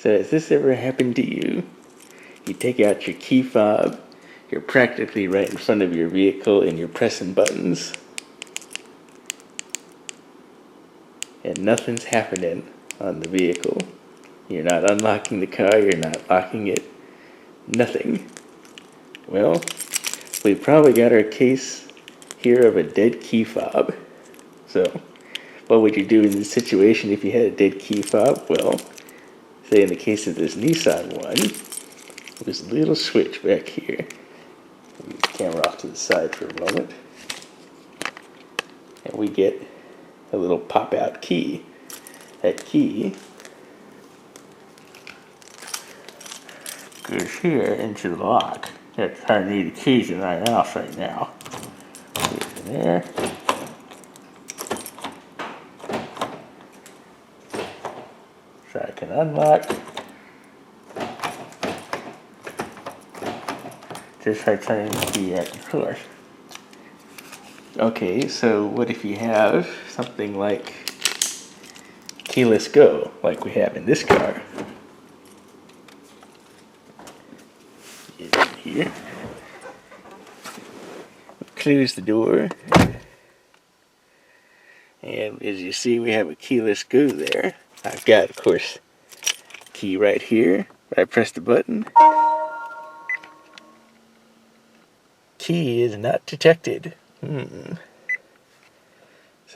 So has this ever happened to you? You take out your key fob, you're practically right in front of your vehicle and you're pressing buttons, and nothing's happening on the vehicle. You're not unlocking the car, you're not locking it, nothing. Well, we probably got our case here of a dead key fob. So, what would you do in this situation if you had a dead key fob? Well, say in the case of this Nissan one, there's a little switch back here. Move the camera off to the side for a moment. And we get a little pop-out key. That key goes here into the lock. That's how I need the keys in my house right now. Goes in there. So I can unlock. Just like turning the key at the door. Okay, so what if you have something like keyless go, like we have in this car? Get in here. Close the door. And as you see, we have a keyless go there. I've got, of course, key right here. I press the button. Key is not detected. So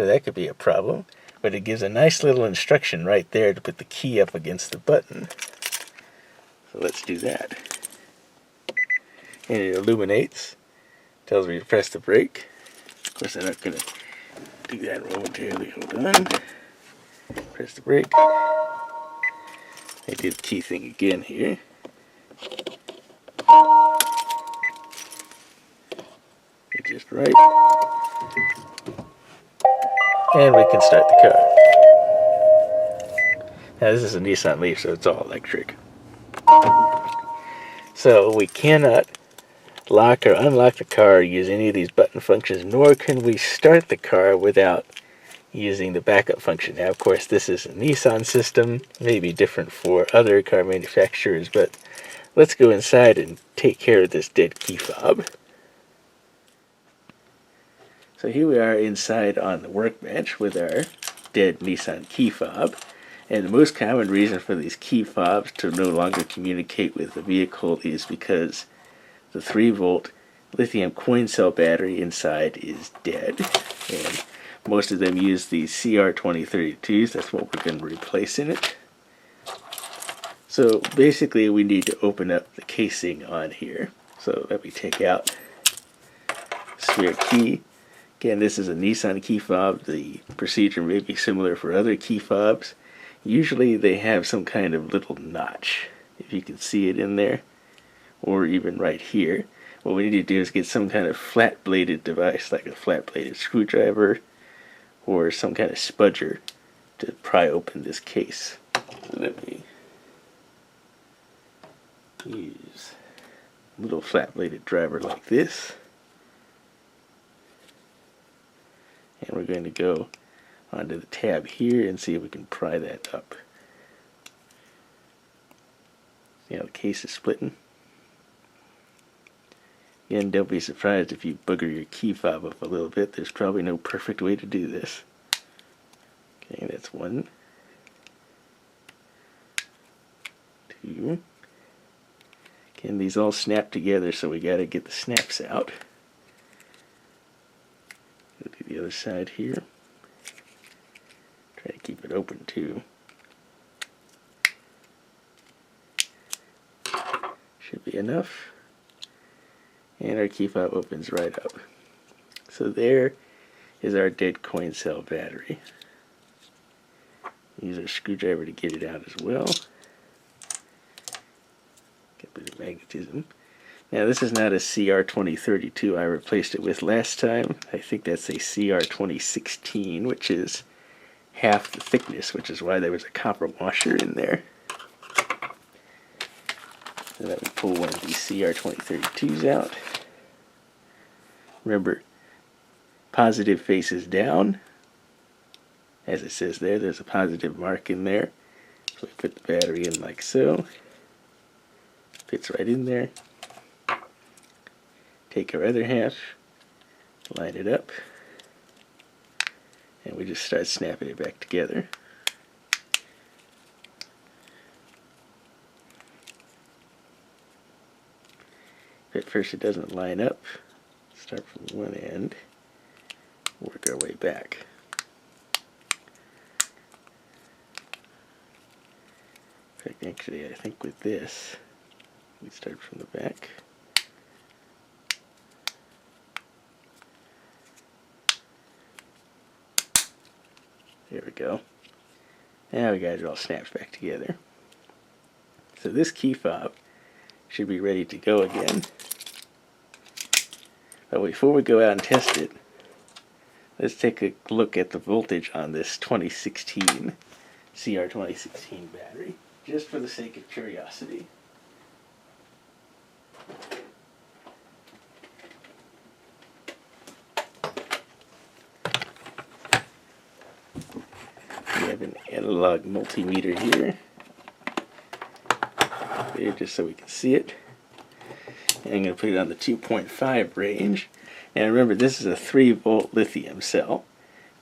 that could be a problem. But it gives a nice little instruction right there to put the key up against the button. So let's do that. And it illuminates. Tells me to press the brake. Of course, I'm not going to do that momentarily. Hold on. Press the brake. I did the key thing again here. It's just right. And we can start the car. Now this is a Nissan Leaf, so it's all electric. So we cannot lock or unlock the car or use any of these button functions, nor can we start the car without using the backup function. Now, of course, this is a Nissan system, maybe different for other car manufacturers, but let's go inside and take care of this dead key fob. So here we are inside on the workbench with our dead Nissan key fob. And the most common reason for these key fobs to no longer communicate with the vehicle is because the 3-volt lithium coin cell battery inside is dead. And most of them use these CR2032s. That's what we're going to replace in it. So basically we need to open up the casing on here. So let me take out a spare key. Again, this is a Nissan key fob. The procedure may be similar for other key fobs. Usually they have some kind of little notch, if you can see it in there, or even right here. What we need to do is get some kind of flat-bladed device, like a flat-bladed screwdriver, or some kind of spudger to pry open this case. So let me use a little flat-bladed driver like this. And we're going to go onto the tab here and see if we can pry that up. See how the case is splitting? Again, don't be surprised if you booger your key fob up a little bit. There's probably no perfect way to do this. Okay, that's 1. 2. Again, these all snap together, so we got to get the snaps out. Go to the other side here. Try to keep it open too. Should be enough. And our key fob opens right up. So there is our dead coin cell battery. Use our screwdriver to get it out as well. Get a bit of magnetism. Now this is not a CR2032 I replaced it with last time. I think that's a CR2016, which is half the thickness, which is why there was a copper washer in there. So let me pull one of these CR2032s out. Remember, positive faces down. As it says there, there's a positive mark in there. So we put the battery in like so. Fits right in there. Take our other half, line it up, and we just start snapping it back together. At first it doesn't line up. Start from one end, work our way back. In fact, actually, I think with this, we start from the back. There we go. Now we got it all snapped back together. So this key fob should be ready to go again. But before we go out and test it, let's take a look at the voltage on this 2016 CR2016 battery, just for the sake of curiosity. We have an analog multimeter here, just so we can see it. And I'm going to put it on the 2.5 range. And remember, this is a 3-volt lithium cell.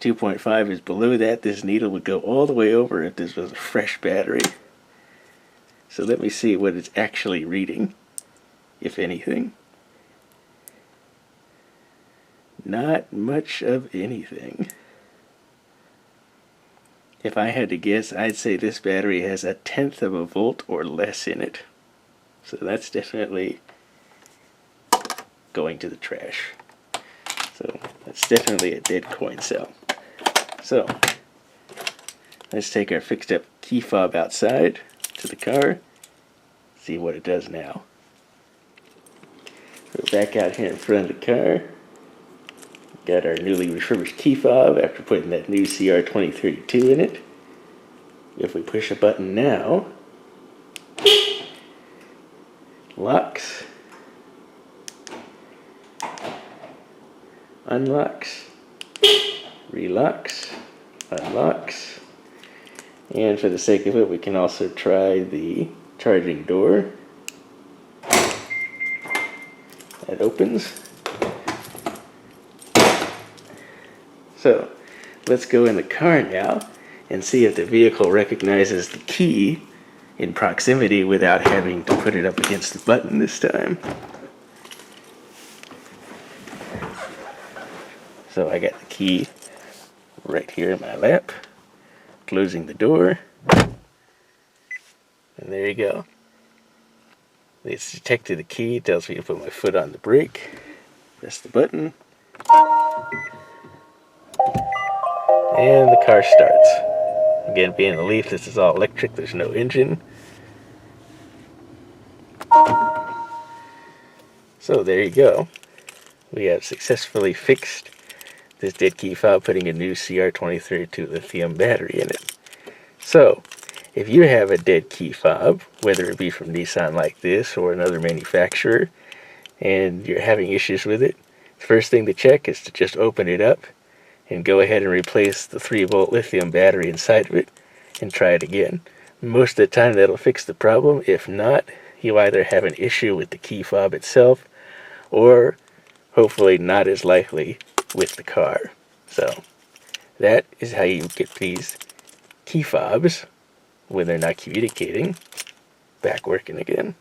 2.5 is below that. This needle would go all the way over if this was a fresh battery. So let me see what it's actually reading, if anything. Not much of anything. If I had to guess, I'd say this battery has 1/10 of a volt or less in it. So that's definitely going to the trash. So that's definitely a dead coin cell. So let's take our fixed up key fob outside to the car, see what it does now. We're back out here in front of the car. Got our newly refurbished key fob after putting that new CR2032 in it. If we push a button now, locks, unlocks, relocks, unlocks, and for the sake of it, we can also try the charging door. That opens. So let's go in the car now and see if the vehicle recognizes the key in proximity without having to put it up against the button this time. So I got the key right here in my lap, closing the door, and there you go. It's detected the key, tells me to put my foot on the brake, press the button, and the car starts. Again, being a Leaf, this is all electric, there's no engine. So there you go. We have successfully fixed this dead key fob, putting a new CR2032 lithium battery in it. So, if you have a dead key fob, whether it be from Nissan like this or another manufacturer, and you're having issues with it, the first thing to check is to just open it up and go ahead and replace the 3-volt lithium battery inside of it and try it again. Most of the time that'll fix the problem. If not, you either have an issue with the key fob itself, or hopefully not as likely with the car. So that is how you get these key fobs, when they're not communicating, back working again.